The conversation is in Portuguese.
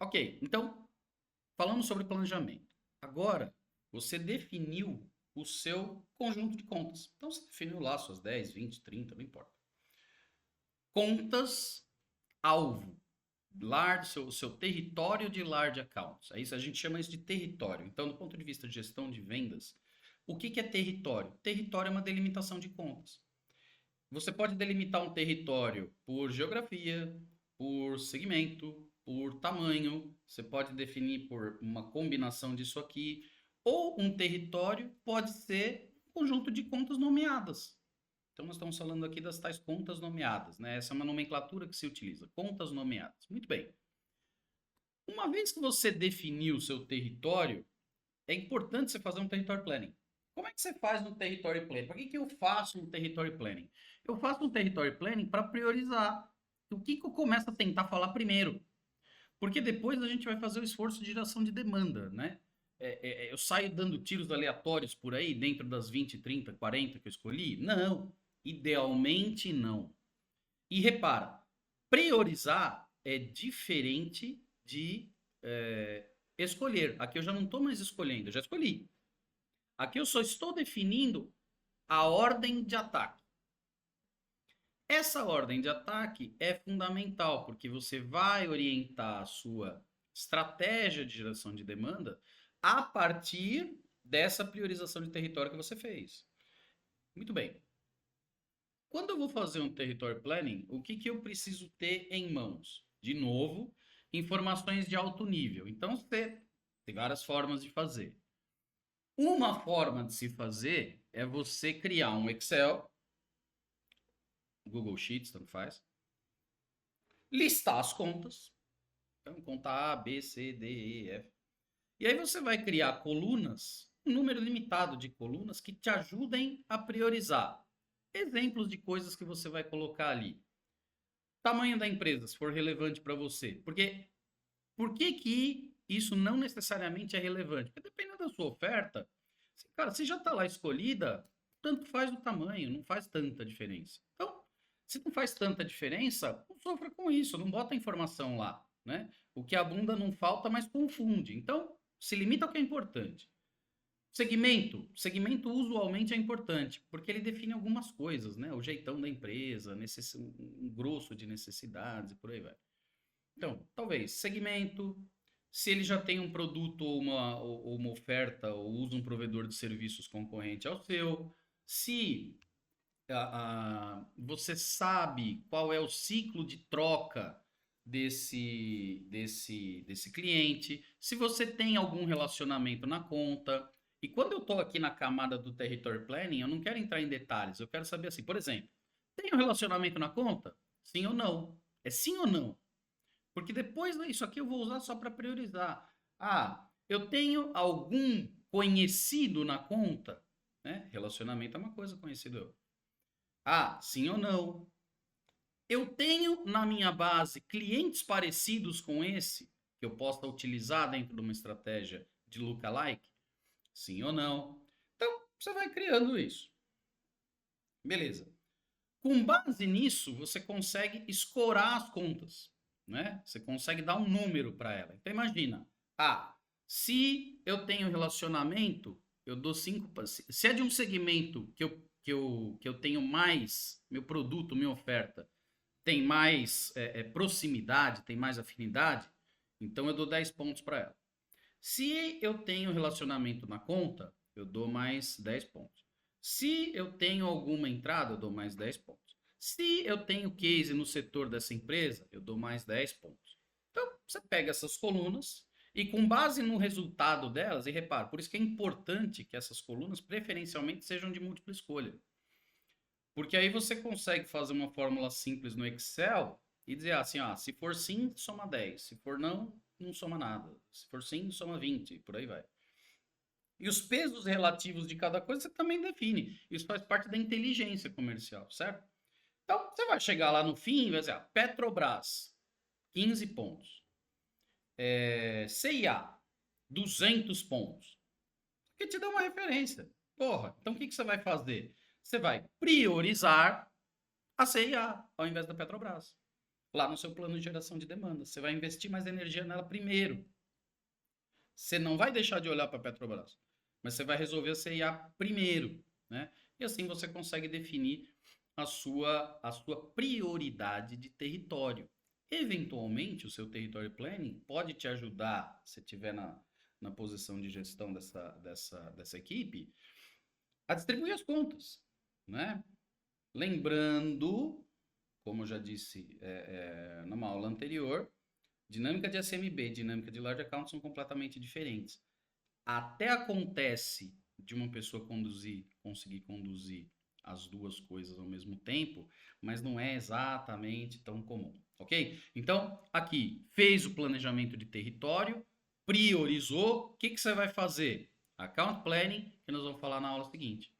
Ok, então falamos sobre planejamento. Agora, você definiu o seu conjunto de contas. Então, você definiu lá suas 10, 20, 30, não importa. Contas alvo. Seu território de large accounts. É isso, a gente chama isso de território. Então, do ponto de vista de gestão de vendas, o que é território? Território é uma delimitação de contas. Você pode delimitar um território por geografia, por segmento, por tamanho. Você pode definir por uma combinação disso aqui. Ou um território pode ser um conjunto de contas nomeadas. Então, nós estamos falando aqui das tais contas nomeadas, né? Essa é uma nomenclatura que se utiliza, contas nomeadas. Muito bem. Uma vez que você definiu o seu território, é importante você fazer um territory planning. Como é que você faz um territory planning? Para que eu faço um territory planning? Eu faço um territory planning para priorizar. O que eu começo a tentar falar primeiro? Porque depois a gente vai fazer o esforço de geração de demanda, né? Eu saio dando tiros aleatórios por aí, dentro das 20, 30, 40 que eu escolhi? Não. Idealmente não. E repara, priorizar é diferente de escolher. Aqui eu já não estou mais escolhendo, eu já escolhi. Aqui eu só estou definindo a ordem de ataque. Essa ordem de ataque é fundamental, porque você vai orientar a sua estratégia de geração de demanda a partir dessa priorização de território que você fez. Muito bem. Quando eu vou fazer um territory planning, o que eu preciso ter em mãos? De novo, informações de alto nível. Então, você tem várias formas de fazer. Uma forma de se fazer é você criar um Excel, Google Sheets, tanto faz, listar as contas. Então, conta A, B, C, D, E, F. E aí você vai criar colunas, um número limitado de colunas que te ajudem a priorizar. Exemplos de coisas que você vai colocar ali. Tamanho da empresa, se for relevante para você. Porque por que isso não necessariamente é relevante? Porque dependendo da sua oferta, cara, se já está lá escolhida, tanto faz o tamanho, não faz tanta diferença. Então, se não faz tanta diferença, não sofra com isso, não bota a informação lá, né? O que abunda não falta, mas confunde. Então, se limita ao que é importante. Segmento. Segmento usualmente é importante, porque ele define algumas coisas, né? O jeitão da empresa, um grosso de necessidades e por aí vai. Então, talvez segmento, se ele já tem um produto ou uma oferta ou usa um provedor de serviços concorrente ao seu, se você sabe qual é o ciclo de troca desse cliente, se você tem algum relacionamento na conta. E quando eu estou aqui na camada do Territory Planning, eu não quero entrar em detalhes, eu quero saber assim, por exemplo, tem um relacionamento na conta? Sim ou não? É sim ou não? Porque depois isso aqui eu vou usar só para priorizar. Ah, eu tenho algum conhecido na conta? Né? Relacionamento é uma coisa, conhecido eu. Ah, sim ou não? Eu tenho na minha base clientes parecidos com esse que eu possa utilizar dentro de uma estratégia de lookalike? Sim ou não? Então, você vai criando isso. Beleza. Com base nisso, você consegue escorar as contas, né? Você consegue dar um número para ela. Então imagina, se eu tenho relacionamento, eu dou 5, se é de um segmento que eu tenho mais, meu produto, minha oferta, tem mais proximidade, tem mais afinidade, então eu dou 10 pontos para ela. Se eu tenho relacionamento na conta, eu dou mais 10 pontos. Se eu tenho alguma entrada, eu dou mais 10 pontos. Se eu tenho case no setor dessa empresa, eu dou mais 10 pontos. Então, você pega essas colunas e com base no resultado delas, e repara, por isso que é importante que essas colunas preferencialmente sejam de múltipla escolha. Porque aí você consegue fazer uma fórmula simples no Excel e dizer assim, se for sim, soma 10. Se for não, não soma nada. Se for sim, soma 20, e por aí vai. E os pesos relativos de cada coisa você também define. Isso faz parte da inteligência comercial, certo? Então, você vai chegar lá no fim e vai dizer, Petrobras, 15 pontos. CIA, 200 pontos. Que te dá uma referência. Porra, então o que você vai fazer? Você vai priorizar a CIA ao invés da Petrobras. lá no seu plano de geração de demanda. Você vai investir mais energia nela primeiro. Você não vai deixar de olhar para a Petrobras, mas você vai resolver a CIA primeiro, né? E assim você consegue definir a sua prioridade de território. Eventualmente, o seu território planning pode te ajudar, se estiver na posição de gestão dessa equipe, a distribuir as contas, né? Lembrando, como eu já disse numa aula anterior, dinâmica de SMB e dinâmica de large account são completamente diferentes. Até acontece de uma pessoa conseguir conduzir as duas coisas ao mesmo tempo, mas não é exatamente tão comum, ok? Então, aqui, fez o planejamento de território, priorizou, o que você vai fazer? Account Planning, que nós vamos falar na aula seguinte.